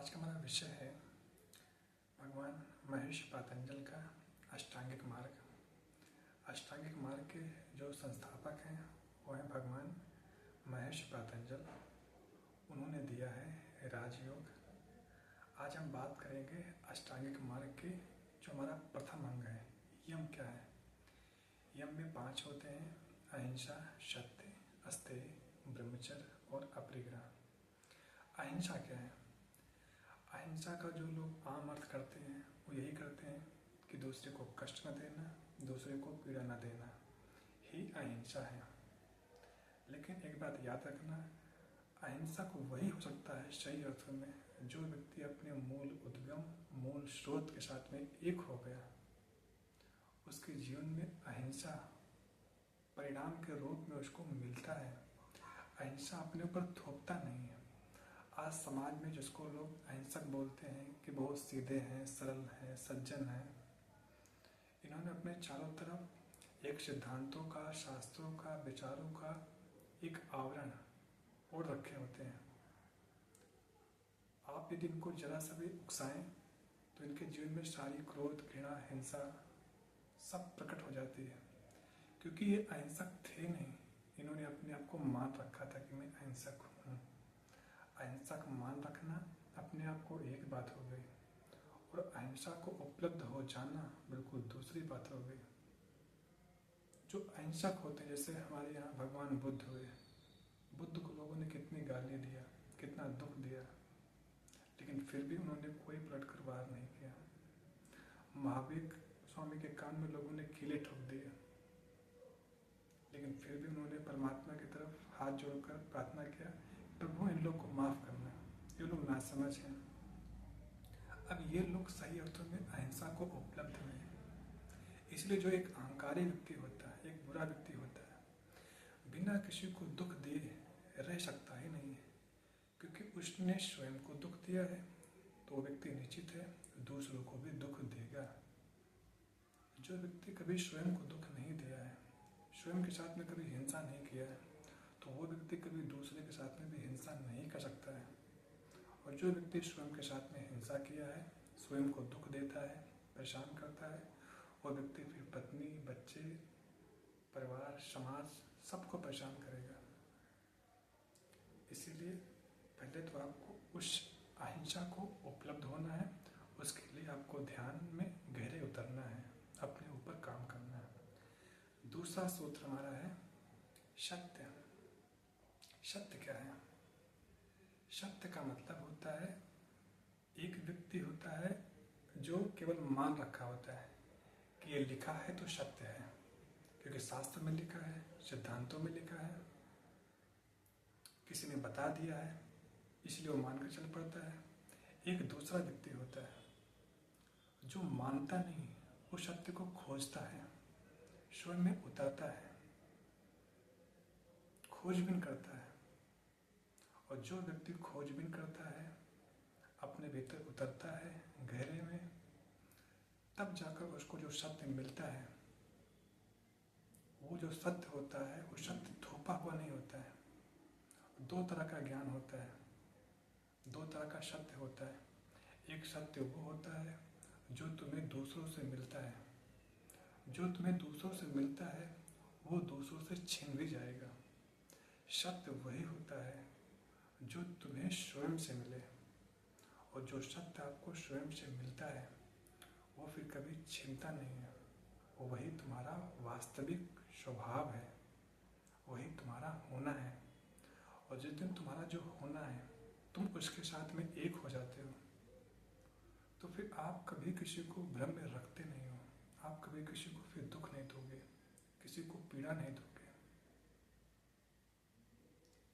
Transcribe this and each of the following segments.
आज का हमारा विषय है भगवान महेश पातंजल का अष्टांगिक मार्ग। अष्टांगिक मार्ग के जो संस्थापक हैं वो हैं भगवान महेश पातंजल। उन्होंने दिया है राजयोग। आज हम बात करेंगे अष्टांगिक मार्ग के जो हमारा प्रथम अंग है। यम क्या है? यम में 5 होते हैं: अहिंसा, सत्य, अस्तेय, ब्रह्मचर्य और अपरिग्रह। अहिंसा क्या है? अहिंसा का जो लोग आम अर्थ करते हैं वो यही करते हैं कि दूसरे को कष्ट न देना, दूसरे को पीड़ा न देना ही अहिंसा है। लेकिन एक बात याद रखना, अहिंसा को वही हो सकता है सही अर्थों में जो व्यक्ति अपने मूल उद्गम, मूल स्रोत के साथ में एक हो गया। उसके जीवन में अहिंसा परिणाम के रूप में उसको मिलता है। अहिंसा अपने ऊपर थोपता नहीं है। आज समाज में जिसको लोग अहिंसक बोलते हैं कि बहुत सीधे हैं, सरल हैं, सज्जन हैं, इन्होंने अपने चारों तरफ एक सिद्धांतों का, शास्त्रों का, विचारों का एक आवरण ओढ़ रखे होते हैं। आप यदि इनको जरा सा भी उकसाएं तो इनके जीवन में सारी क्रोध, घृणा, हिंसा सब प्रकट हो जाती है, क्योंकि ये अहिंसक थे नहीं। इन्होंने अपने आप को मान रखा था कि मैं अहिंसक हूँ। अहिंसा का मान रखना अपने आप को एक बात हो गई और अहिंसा को उपलब्ध हो जाना बिल्कुल दूसरी बात हो गई। जो अहिंसक होते हैं, जैसे हमारे यहाँ भगवान बुद्ध हुए, बुद्ध को लोगों ने कितनी गाली दिया, कितना दुख दिया, लेकिन फिर भी उन्होंने कोई पलटकर वार नहीं किया। महावीर स्वामी के कान में लोगों ने कीले ठोक दिए, लेकिन फिर भी उन्होंने परमात्मा की तरफ हाथ जोड़कर प्रार्थना किया, प्रभु इन लोग को माफ करना, ये लोग नासमझ हैं। अब ये लोग सही अर्थों में अहिंसा को उपलब्ध हुए हैं। इसलिए जो एक अहंकारी व्यक्ति होता है, एक बुरा व्यक्ति होता है, बिना किसी को दुख दिए रह सकता ही नहीं है, क्योंकि उसने स्वयं को दुख दिया है तो वो व्यक्ति निश्चित है दूसरों को भी दुख देगा। जो व्यक्ति कभी स्वयं को दुख नहीं दिया है, स्वयं के साथ में कभी हिंसा नहीं किया है, तो वो व्यक्ति कभी दूसरे के साथ में भी हिंसा नहीं कर सकता है। और जो व्यक्ति स्वयं के साथ में हिंसा किया है, स्वयं को दुख देता है, परेशान करता है, वो व्यक्ति फिर पत्नी, बच्चे, परिवार, समाज सबको परेशान करेगा। इसीलिए पहले तो आपको उस अहिंसा को उपलब्ध होना है। उसके लिए आपको ध्यान में गहरे उतरना है, अपने ऊपर काम करना है। दूसरा सूत्र हमारा है सत्य। सत्य क्या है? सत्य का मतलब होता है, एक व्यक्ति होता है जो केवल मान रखा होता है कि ये लिखा है तो सत्य है, क्योंकि शास्त्र में लिखा है, सिद्धांतों में लिखा है, किसी ने बता दिया है, इसलिए वो मानकर चल पड़ता है। एक दूसरा व्यक्ति होता है जो मानता नहीं, वो सत्य को खोजता है, स्वयं में उतरता है, खोजबीन करता है। और जो व्यक्ति खोजबीन करता है, अपने भीतर उतरता है गहरे में, तब जाकर उसको जो सत्य मिलता है, वो जो सत्य होता है वो सत्य थोपा हुआ नहीं होता है। 2 तरह का ज्ञान होता है, 2 तरह का सत्य होता है। एक सत्य वो होता है जो तुम्हें दूसरों से मिलता है। जो तुम्हें दूसरों से मिलता है वो दूसरों से छिन भी जाएगा। सत्य वही होता है जो तुम्हें स्वयं से मिले, और जो सत्य आपको स्वयं से मिलता है वो फिर कभी छिनता नहीं है। वो वही तुम्हारा वास्तविक स्वभाव है, वही तुम्हारा होना है। और जिस दिन तुम्हारा जो होना है तुम उसके साथ में एक हो जाते हो, तो फिर आप कभी किसी को भ्रम में रखते नहीं हो। आप कभी किसी को फिर दुख नहीं दोगे, किसी को पीड़ा नहीं दोगे।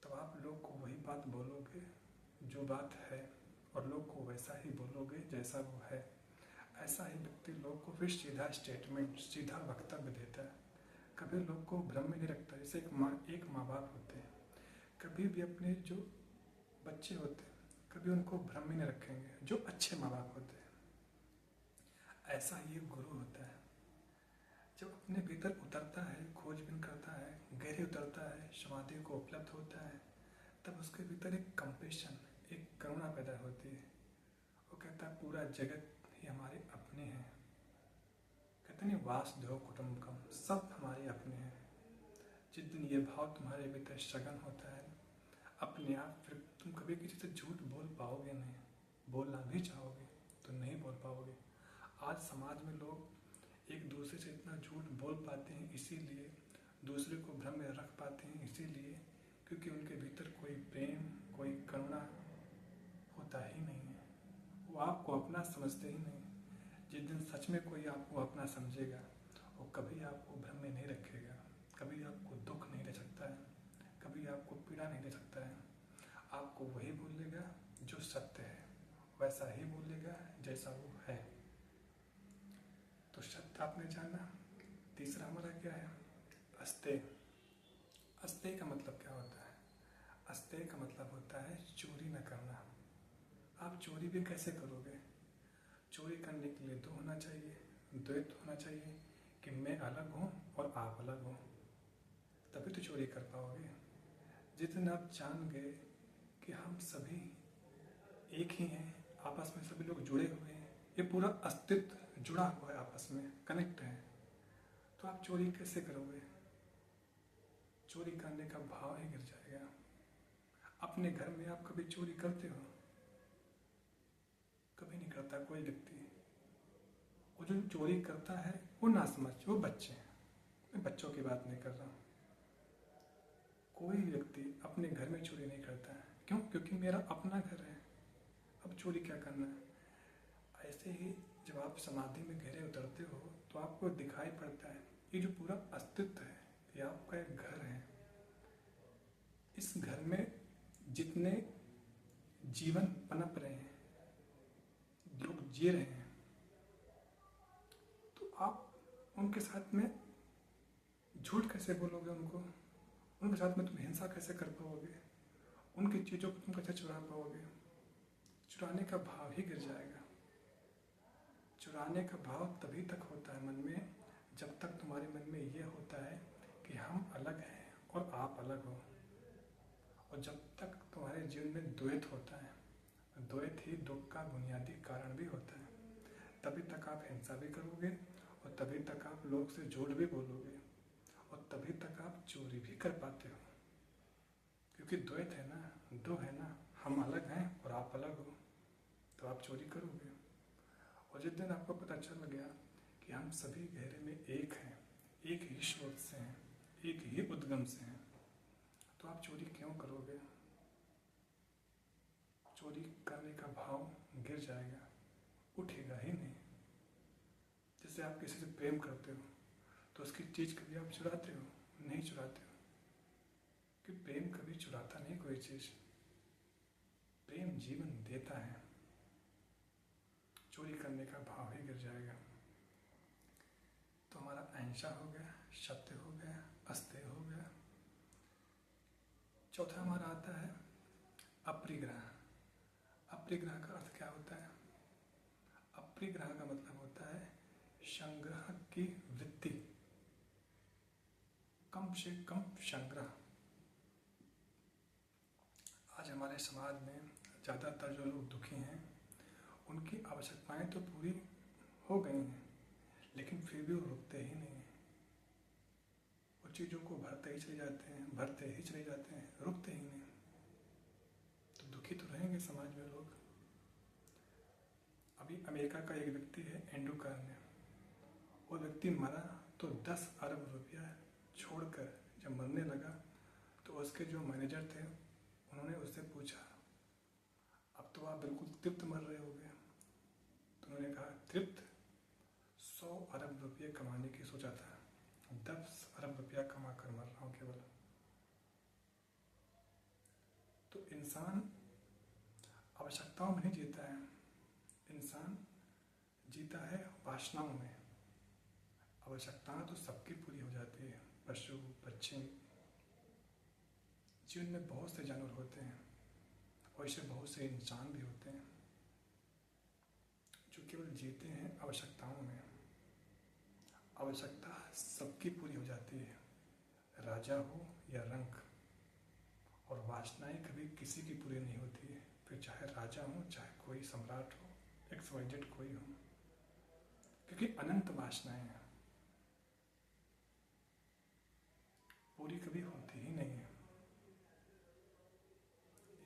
तब आप लोग को वही बात बोलोगे जो बात है, और लोग को वैसा ही बोलोगे जैसा वो है। ऐसा ही व्यक्ति लोग को फिर सीधा स्टेटमेंट, सीधा वक्तव्य देता है, कभी लोग को भ्रम में नहीं रखता। जैसे एक माँ बाप होते हैं, कभी भी अपने जो बच्चे होते हैं कभी उनको भ्रम में नहीं रखेंगे, जो अच्छे माँ बाप होते हैं। ऐसा ही एक गुरु होता है, जब अपने भीतर उतरता है, खोजबीन करता है, गहरे उतरता है, समाधि को उपलब्ध होता है, तब उसके भीतर एक कंपेशन, एक करुणा पैदा होती है। वो कहता है पूरा जगत ही हमारे अपने हैं। कहते नहीं वासुदेव कुटुंबकम, सब हमारे अपने हैं। जिस दिन ये भाव तुम्हारे भीतर सघन होता है अपने आप, फिर तुम कभी किसी से झूठ बोल पाओगे नहीं। बोलना भी चाहोगे तो नहीं बोल पाओगे। आज समाज में लोग एक दूसरे से इतना झूठ बोल पाते हैं, इसीलिए दूसरे को भ्रम में रख पाते हैं, इसीलिए क्योंकि उनके भीतर कोई प्रेम, कोई करुणा होता ही नहीं है। वो आपको अपना समझते ही नहीं। जिस दिन सच में कोई आपको अपना समझेगा वो कभी आपको भ्रम में नहीं रखेगा, कभी आपको दुख नहीं दे सकता है, कभी आपको पीड़ा नहीं दे सकता है। आपको वही बोलेगा जो सत्य है, वैसा ही बोलेगा जैसा वो है। तो सत्य आपने जाना। तीसरा हमारा क्या है? अस्तेय। अस्तेय का मतलब क्या होता है? अस्तेय का मतलब होता है चोरी न करना। आप चोरी भी कैसे करोगे? चोरी करने के लिए दो होना चाहिए, द्वैत होना चाहिए कि मैं अलग हूँ और आप अलग हो, तभी तो चोरी कर पाओगे। जिस दिन आप जान गए कि हम सभी एक ही हैं, आपस में सभी लोग जुड़े हुए हैं, ये पूरा अस्तित्व जुड़ा हुआ है, आपस में कनेक्ट है, तो आप चोरी कैसे करोगे? चोरी करने का भाव ही गिर जाएगा। अपने घर में आप कभी चोरी करते हो? कभी नहीं करता कोई व्यक्ति। वो जो चोरी करता है वो ना समझ, वो बच्चे हैं, मैं बच्चों की बात नहीं कर रहा हूँ। कोई व्यक्ति अपने घर में चोरी नहीं करता है। क्यों? क्योंकि मेरा अपना घर है, अब चोरी क्या करना है। ऐसे ही जब आप समाधि में गहरे उतरते हो तो आपको दिखाई पड़ता है ये जो पूरा अस्तित्व है ये आपका एक घर है। इस घर में जितने जीवन पनप रहे हैं, लोग जी रहे हैं, तो आप उनके साथ में झूठ कैसे बोलोगे? उनके साथ में तुम हिंसा कैसे कर पाओगे? उनकी चीज़ों को तुम कैसे चुरा पाओगे? चुराने का भाव ही गिर जाएगा। चुराने का भाव तभी तक होता है मन में जब तक तुम्हारे मन में ये होता है कि हम अलग हैं और आप अलग हो। और जब तक तुम्हारे जीवन में द्वैत होता है, द्वैत ही दुख का बुनियादी कारण भी होता है, तभी तक आप हिंसा भी करोगे और तभी तक आप लोग से झूठ भी बोलोगे और तभी तक आप चोरी भी कर पाते हो। क्योंकि द्वैत है ना, दो है ना, हम अलग हैं और आप अलग हो, तो आप चोरी करोगे। और जिस दिन आपको पता चल गया कि हम सभी गहरे में एक हैं, एक ही स्रोत से हैं, एक ही उद्गम से हैं, तो आप चोरी क्यों करोगे? चोरी करने का भाव गिर जाएगा, उठेगा ही नहीं। जैसे आप किसी से प्रेम करते हो तो उसकी चीज़ कभी आप चुराते हो? नहीं चुराते हो, कि प्रेम कभी चुराता नहीं कोई चीज़। प्रेम जीवन देता है। चोरी करने का भाव ही गिर जाएगा। तो हमारा अहिंसा हो गया, सत्य हो गया, अस्तेय हो गया। चौथा हमारा आता है अपरिग्रह। अपरिग्रह का अर्थ क्या होता है? अपरिग्रह का मतलब होता है संग्रह की वृत्ति, कम से कम संग्रह। आज हमारे समाज में ज़्यादातर जो लोग दुखी हैं उनकी आवश्यकताएं तो पूरी हो गई हैं, लेकिन फिर भी वो रुकते ही नहीं हैं। वो चीज़ों को भरते ही चले जाते हैं, भरते ही चले जाते हैं, रुकते ही नहीं। तो दुखी तो रहेंगे समाज में लोग। अभी अमेरिका का एक व्यक्ति है एंड्रू कार्ने, वो व्यक्ति मरा तो 10 अरब रुपया छोड़कर जब मरने लगा तो उसके जो मैनेजर थे उन्होंने उससे पूछा अब तो आप बिल्कुल तृप्त मर रहे होगे? तो उन्होंने कहा तृप्त 100 अरब रुपये कमाने की सोचा था, 10 अरब रुपया कमा कर मर रहा हूँ केवल। तो इंसान आवश्यकताओं में नहीं जीता है, इंसान जीता है वासनाओं में। आवश्यकताएं तो सबकी पूरी हो जाती है, पशु पक्षी, जीवन में बहुत से जानवर होते हैं, वैसे बहुत से इंसान भी होते हैं जो केवल जीते हैं आवश्यकताओं में। आवश्यकता सबकी पूरी हो जाती है, राजा हो या रंक, और वासनाएं कभी किसी की पूरी नहीं होती है, फिर चाहे राजा हो चाहे कोई सम्राट हो XYZ कोई हो, क्योंकि अनंत वासनाएं हैं, पूरी कभी होती ही नहीं है।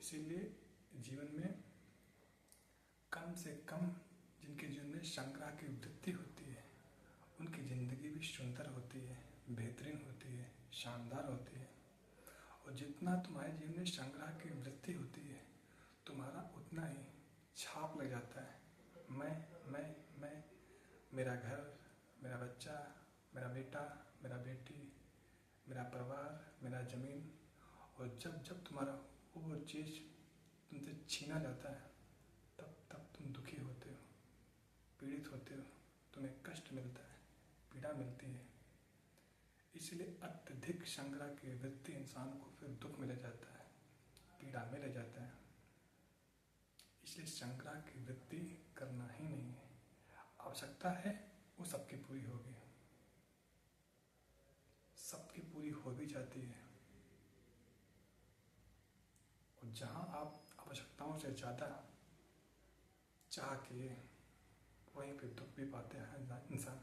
इसीलिए जीवन में कम से कम जिनके जीवन में संग्रह की वृत्ति होती है उनकी जिंदगी भी सुंदर होती है, बेहतरीन होती है, शानदार होती है। और जितना तुम्हारे जीवन में संग्रह की वृत्ति होती है तुम्हारा उतना ही छाप लग जाता है। मैं, मेरा घर, मेरा बच्चा, मेरा बेटा, मेरा बेटी, मेरा परिवार, मेरा ज़मीन। और जब जब तुम्हारा वो चीज़ तुमसे छीना जाता है तब तब तुम दुखी होते हो, पीड़ित होते हो, तुम्हें कष्ट मिलता है, पीड़ा मिलती है। इसलिए अत्यधिक संग्रह की वृत्ति इंसान को फिर दुख में ले जाता है, पीड़ा में ले जाता है। इसलिए संग्रह की वृत्ति करना ही नहीं है। आवश्यकता है वो सबकी पूरी होगी, सबकी पूरी हो भी जाती है। और जहाँ आप आवश्यकताओं से ज़्यादा चाह के वहीं पे दुख भी पाते हैं इंसान।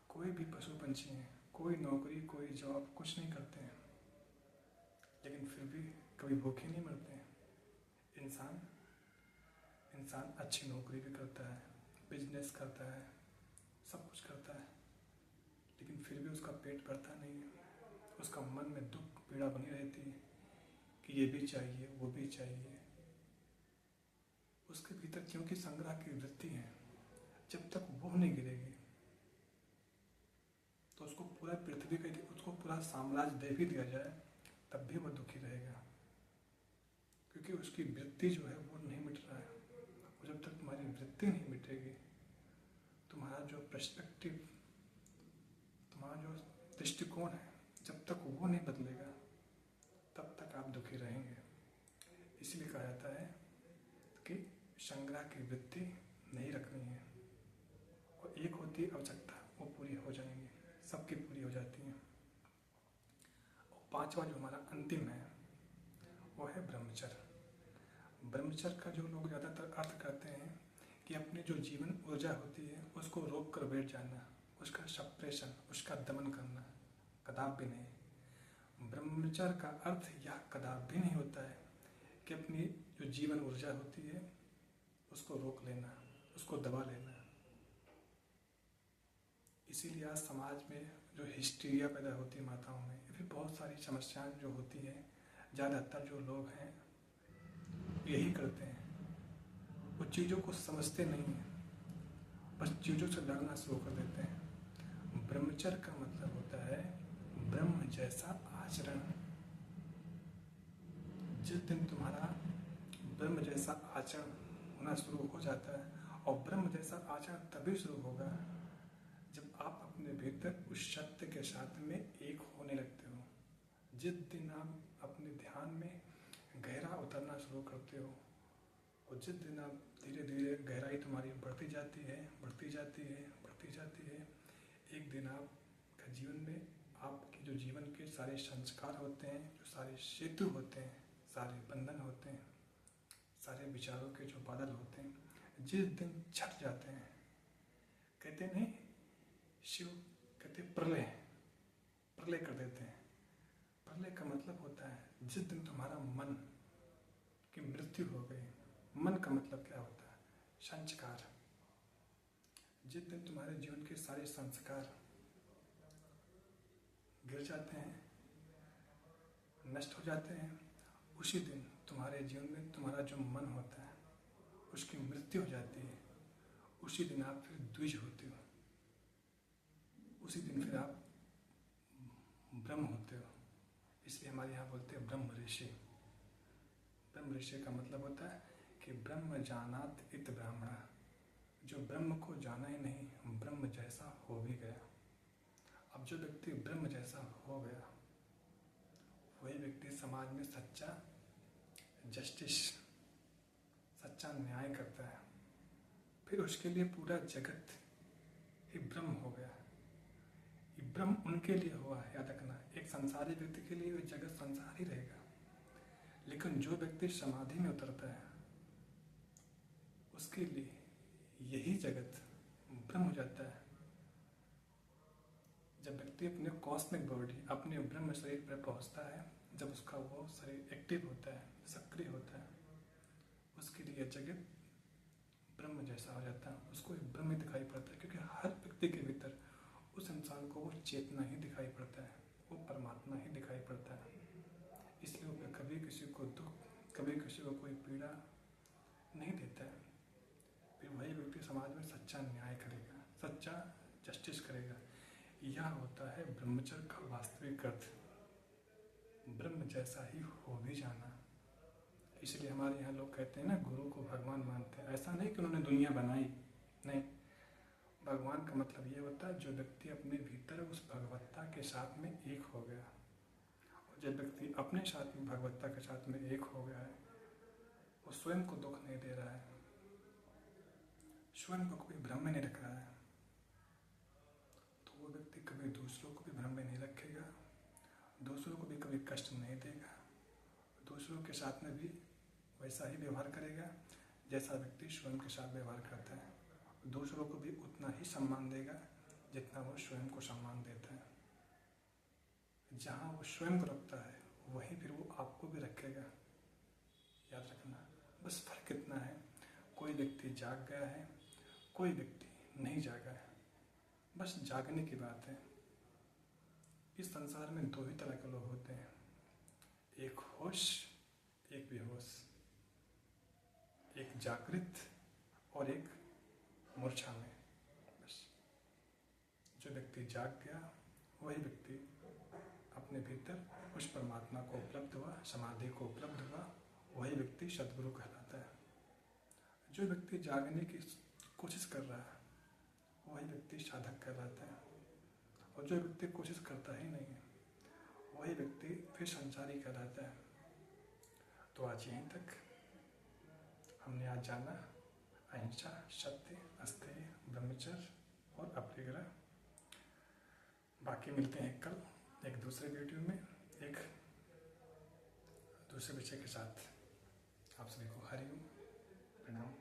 कोई भी पशु पंछी हैं, कोई नौकरी, कोई जॉब कुछ नहीं करते हैं, लेकिन फिर भी कभी भूखे नहीं मरते हैं। इंसान अच्छी नौकरी भी करता है, बिजनेस करता है, सब कुछ करता है, लेकिन फिर भी उसका पेट भरता नहीं है। उसका मन में दुख पीड़ा बनी रहती है कि ये भी चाहिए, वो भी चाहिए। उसके भीतर क्योंकि संग्रह की वृत्ति है, जब तक वो नहीं गिरेगी तो उसको पूरा पृथ्वी का, उसको पूरा साम्राज्य दे भी दिया जाए तब भी वो दुखी रहेगा, क्योंकि उसकी वृत्ति जो है वो नहीं मिट रहा है। और जब तक तुम्हारी वृत्ति नहीं मिटेगी, तुम्हारा जो पर्सपेक्टिव, तुम्हारा जो दृष्टिकोण है, जब तक वो नहीं बदलेगा तब तक आप दुखी रहेंगे। इसलिए कहा जाता है कि संग्रह की वृत्ति नहीं रखनी है। और एक होती है आवश्यकता, वो पूरी हो जाएंगी, सबकी पूरी हो जाती है। और पांचवा जो हमारा अंतिम है वो है ब्रह्मचर्य। ब्रह्मचर्य का जो लोग ज़्यादातर अर्थ करते हैं कि अपनी जो जीवन ऊर्जा होती है उसको रोक कर बैठ जाना, उसका सप्रेशन, उसका दमन करना, कदापि नहीं। ब्रह्मचर्य का अर्थ यह कदापि नहीं होता है कि अपनी जो जीवन ऊर्जा होती है उसको रोक लेना, उसको दबा लेना। इसीलिए आज समाज में जो हिस्टीरिया पैदा होती है माताओं में, या फिर बहुत सारी समस्याएं जो होती हैं, ज़्यादातर जो लोग हैं यही करते हैं, वो चीज़ों को समझते नहीं हैं, बस चीज़ों से लड़ना शुरू कर देते हैं। ब्रह्मचर्य का मतलब होता है ब्रह्म जैसा आचरण। जिस दिन तुम्हारा ब्रह्म जैसा आचरण होना शुरू हो जाता है, और ब्रह्म जैसा आचरण तभी शुरू होगा जब आप अपने भीतर उस सत्य के साथ में एक होने लगते हो। जिस दिन आप अपने ध्यान में गहरा उतरना शुरू करते हो, और जिस दिन आप धीरे धीरे गहराई तुम्हारी बढ़ती जाती है, बढ़ती जाती है, बढ़ती जाती है, एक दिन आपका जीवन में आपके जो जीवन के सारे संस्कार होते हैं, जो सारे सेतु होते हैं, सारे बंधन होते हैं, सारे विचारों के जो बादल होते हैं, जिस दिन छट जाते हैं, कहते नहीं, शिव कहते प्रलय, प्रलय कर देते हैं। प्रलय का मतलब होता है जिस दिन तुम्हारा मन की मृत्यु हो गई। मन का मतलब क्या होता है? संस्कार। जिस दिन तुम्हारे जीवन के सारे संस्कार गिर जाते हैं, नष्ट हो जाते हैं, उसी दिन तुम्हारे जीवन में तुम्हारा जो मन होता है उसकी मृत्यु हो जाती है। उसी दिन आप फिर द्विज होते हो, उसी दिन फिर आप ब्रह्म होते हो। इसलिए हमारे यहाँ बोलते हैं ब्रह्म ऋषि। ब्रह्म ऋषि का मतलब होता है कि ब्रह्म जानात इत ब्राह्मणा, जो ब्रह्म को जाना ही नहीं, ब्रह्म जैसा हो भी गया। अब जो व्यक्ति ब्रह्म जैसा हो गया वही व्यक्ति समाज में सच्चा जस्टिस, सच्चा न्याय करता है। फिर उसके लिए पूरा जगत ही ब्रह्म हो गया। ये ब्रह्म उनके लिए हुआ है, याद रखना। एक संसारी व्यक्ति के लिए जगत संसार ही रहेगा, लेकिन जो व्यक्ति समाधि में उतरता है उसके लिए यही जगत ब्रह्म हो जाता है। जब व्यक्ति अपने कॉस्मिक बॉडी, अपने ब्रह्म शरीर पर पहुंचता है, जब उसका वो शरीर एक्टिव होता है, सक्रिय होता है, उसके लिए जगत ब्रह्म जैसा हो जाता है, उसको एक ब्रह्म ही दिखाई पड़ता है। क्योंकि हर व्यक्ति के भीतर उस इंसान को वो चेतना ही दिखाई पड़ता है, वो परमात्मा ही दिखाई पड़ता है। इसलिए वो कभी किसी को दुख, कभी किसी को कोई पीड़ा नहीं देता है। फिर वही व्यक्ति समाज में सच्चा न्याय करेगा, सच्चा जस्टिस करेगा। यह होता है ब्रह्मचर्य का वास्तविक अर्थ, ब्रह्म जैसा ही हो भी जाना। इसलिए हमारे यहाँ लोग कहते हैं ना, गुरु को भगवान मानते हैं। ऐसा नहीं कि उन्होंने दुनिया बनाई, नहीं। भगवान का मतलब ये होता है जो व्यक्ति अपने भीतर उस भगवत्ता के साथ में एक हो गया। और जब व्यक्ति अपने साथ में भगवत्ता के साथ में एक हो गया है, वो स्वयं को दुख नहीं दे रहा है, स्वयं को कोई भ्रम में नहीं रख रहा है, तो वो व्यक्ति कभी दूसरों को भी भ्रम में नहीं रखेगा, दूसरों को भी कभी कष्ट नहीं देगा, दूसरों के साथ में भी वैसा ही व्यवहार करेगा जैसा व्यक्ति स्वयं के साथ व्यवहार करता है। दूसरों को भी उतना ही सम्मान देगा जितना वो स्वयं को सम्मान देता है। जहाँ वो स्वयं को रखता है वहीं फिर वो आपको भी रखेगा। याद रखना, बस फर्क इतना है, कोई व्यक्ति जाग गया है, कोई व्यक्ति नहीं जागा है, बस जागने की बात है। इस संसार में दो ही तरह के लोग होते हैं, एक होश, एक बेहोश, एक जागृत और एक मूर्छा में। बस जो व्यक्ति जाग गया वही व्यक्ति अपने भीतर उस परमात्मा को उपलब्ध हुआ, समाधि को उपलब्ध हुआ, वही व्यक्ति सद्गुरु कहलाता है। जो व्यक्ति जागने की कोशिश कर रहा है वही व्यक्ति साधक कहलाता है, और जो व्यक्ति कोशिश करता ही नहीं है वही व्यक्ति फिर संसारी कहलाता है। तो आज यहीं तक हमने आज जाना अहिंसा, सत्य, अस्तेय, ब्रह्मचर्य और अपरिग्रह। बाकी मिलते हैं कल एक दूसरे वीडियो में, एक दूसरे विषय के साथ। आप सभी को हरि ओम, प्रणाम।